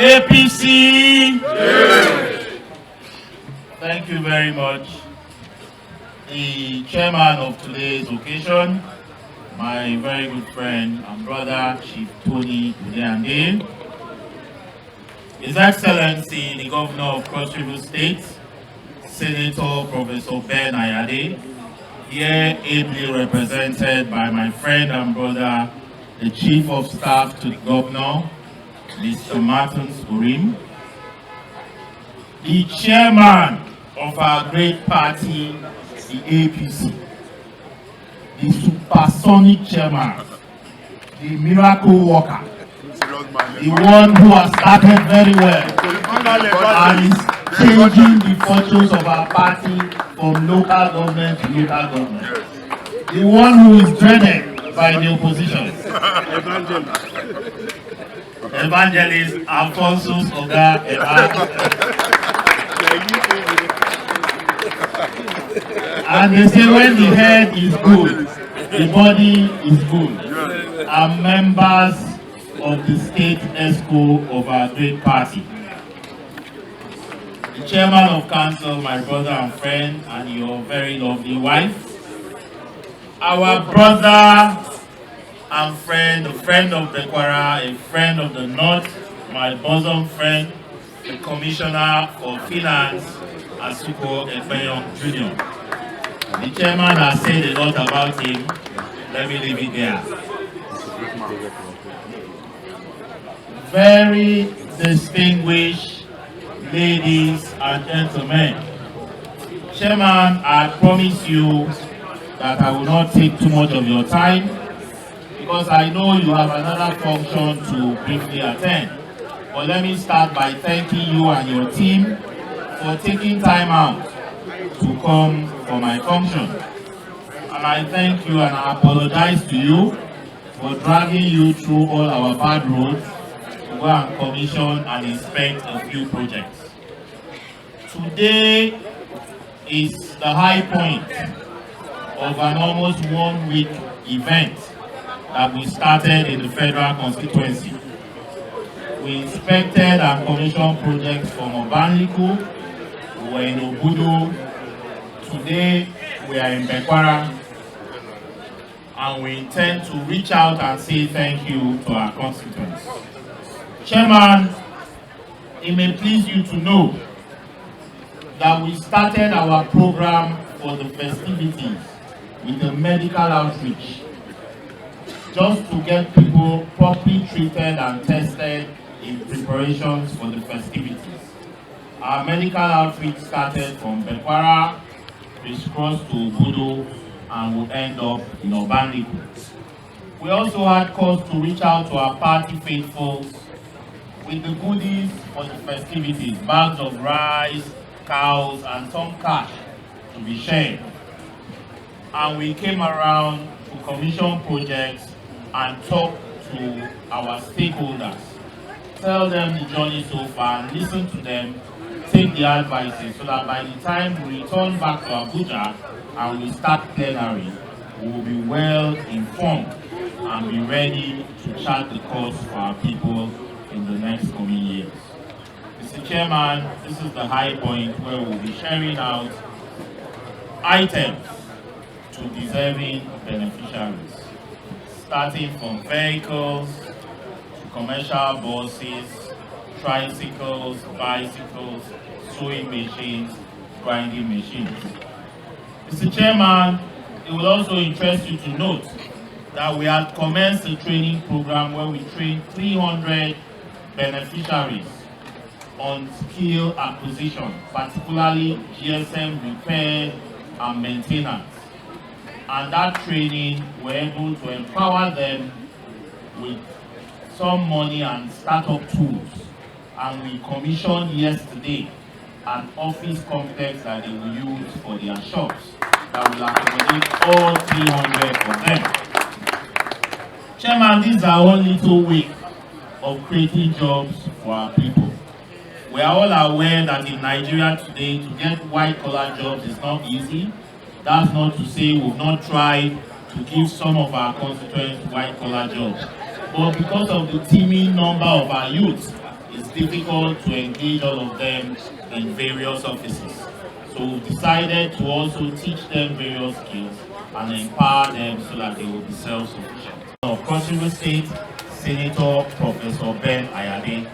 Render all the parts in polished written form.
APC. Thank you very much. The chairman of today's occasion, my very good friend and brother, Chief Tony Udeyande, His Excellency, the Governor of Cross River State, Senator Professor Ben Ayade, here ably represented by my friend and brother, the Chief of Staff to the Governor, Mr. Martins Orim, the chairman of our great party, the APC, the supersonic chairman, the miracle worker, the one who has started very well and is changing the fortunes of our party from local government to local government, the one who is dreaded by the opposition, Evangelist Alphonsus Ogar Eba. And they say when the head is good, the body is good. Are members of the state exco of our great party. The chairman of council, my brother and friend, and your very lovely wife. Our brother and friend, a friend of Bekwarra, a friend of the North, my bosom friend, the Commissioner for Finance, Asuquo Ekpenyong Jr. The chairman has said a lot about him. Let me leave it there. Very distinguished ladies and gentlemen. Chairman, I promise you that I will not take too much of your time because I know you have another function to briefly attend. But let me start by thanking you and your team for taking time out to come for my function. And I thank you and I apologize to you for dragging you through all our bad roads to go and commission and inspect a few projects. Today is the high point of an almost 1 week event that we started in the Federal Constituency. We inspected and commissioned projects from Obanliku, we were in Obudu. Today we are in Bekwarra, and we intend to reach out and say thank you to our constituents. Chairman, it may please you to know that we started our program for the festivities with a medical outreach, just to get people properly treated and tested in preparations for the festivities. Our medical outreach started from Bekwarra, crisscrossed to Obudu, and will end up in Obanliku. We also had cause to reach out to our party faithfuls with the goodies for the festivities, bags of rice, cows, and some cash to be shared. And we came around to commission projects and talk to our stakeholders, tell them the journey so far, and listen to them, take the advices, so that by the time we return back to Abuja and we start plenary, we will be well informed and be ready to chart the course for our people in the next coming years. Mr. Chairman, this is the high point where we will be sharing out items to deserving beneficiaries, starting from vehicles to commercial buses, tricycles, bicycles, sewing machines, grinding machines. Mr. Chairman, it will also interest you to note that we have commenced a training program where we train 300 beneficiaries on skill acquisition, particularly GSM repair and maintenance. And that training, we're able to empower them with some money and startup tools. And we commissioned yesterday an office complex that they will use for their shops that will accommodate all 300 of them. Chairman, these are only 2 weeks of creating jobs for our people. We are all aware that in Nigeria today, to get white-collar jobs is not easy. That's not to say we've not tried to give some of our constituents white-collar jobs. But because of the teeming number of our youths, it's difficult to engage all of them in various offices. So we decided to also teach them various skills and empower them so that they will be self-sufficient. Of Cross River State, Senator Professor Ben Ayade,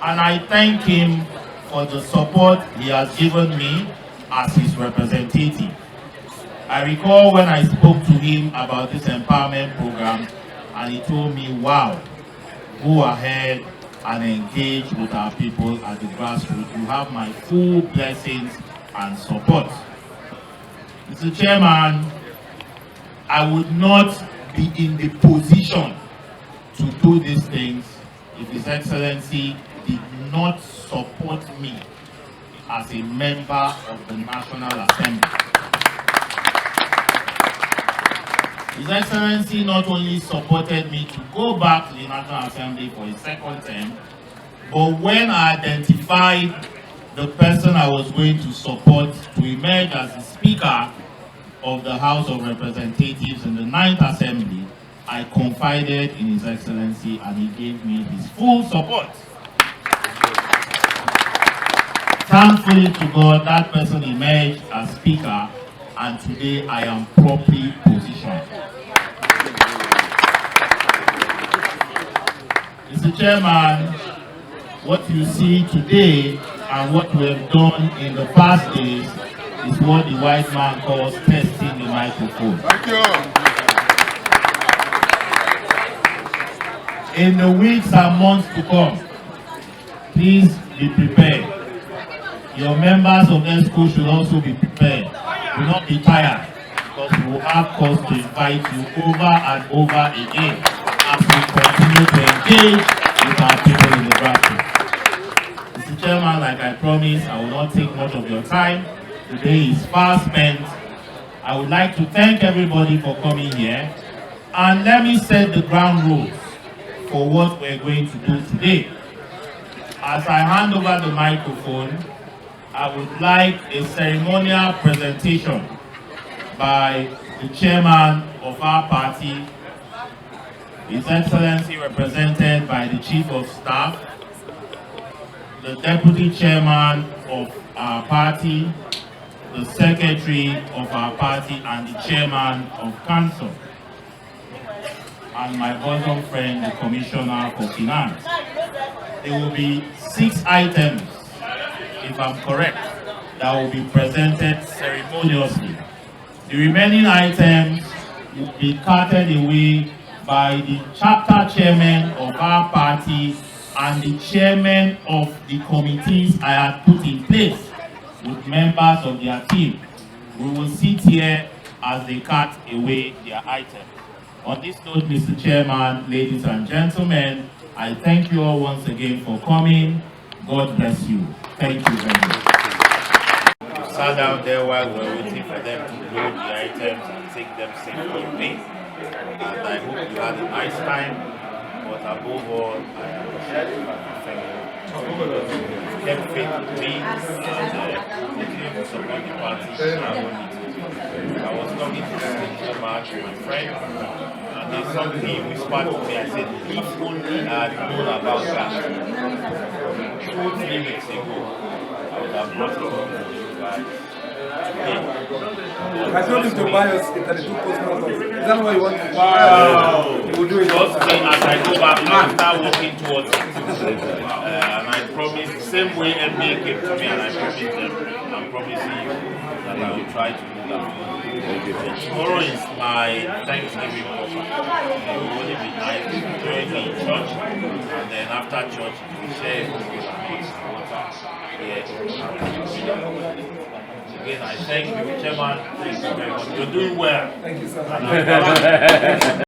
and I thank him for the support he has given me as his representative. I recall when I spoke to him about this empowerment program, and he told me, wow, go ahead and engage with our people at the grassroots. You have my full blessings and support. Mr. Chairman, I would not be in the position to do these things if His Excellency did not support me as a member of the National Assembly. His Excellency not only supported me to go back to the National Assembly for a second term, but when I identified the person I was going to support to emerge as the Speaker of the House of Representatives in the 9th Assembly, I confided in His Excellency and he gave me his full support. Thankfully to God, that person emerged as Speaker, and today I am properly positioned. Mr. Chairman, what you see today and what we have done in the past days is what the white man calls testing the microphone. Thank you. In the weeks and months to come, please be prepared. Your members of exco should also be prepared. Do not be tired, because we will have cause to invite you over and over again as we continue to engage with our people in the grassroots. Mr. Chairman, like I promised, I will not take much of your time. Today is fast spent. I would like to thank everybody for coming here, and let me set the ground rules for what we're going to do today. As I hand over the microphone, I would like a ceremonial presentation by the chairman of our party, His Excellency represented by the Chief of Staff, the Deputy Chairman of our party, the Secretary of our party, and the Chairman of Council, and my bosom friend, the Commissioner for Finance. There will be 6 items, if I'm correct, that will be presented ceremoniously. The remaining items will be carted away by the chapter chairman of our party and the chairman of the committees I have put in place with members of their team. We will sit here as they cart away their items. On this note, Mr. Chairman, ladies and gentlemen, I thank you all once again for coming. God bless you. Thank you very much. We sat down there while we were waiting for them to load the items and take them safely away. And I hope you had a nice time. But above all, I appreciate you and thank you. Kept faith with me and continue to support the party. I was talking to the Senator March, my friend, and then something whispered to me. I said, if only I had known about that 2-3 weeks ago, I would have brought it up to you guys. I told him to buy us a 32 postcards. Is that what you want? Wow! He will do it. Just as I go back, I'll start working towards it. And I promise, the same way MBA came to me and I promised them, I'm promising you that I will try to do that. Tomorrow is my Thanksgiving offer. It will only be nice to join me in church, and then after church, we share food and water here. Again, I thank you, Chairman. Thank you very much. You're doing well. Thank you, sir.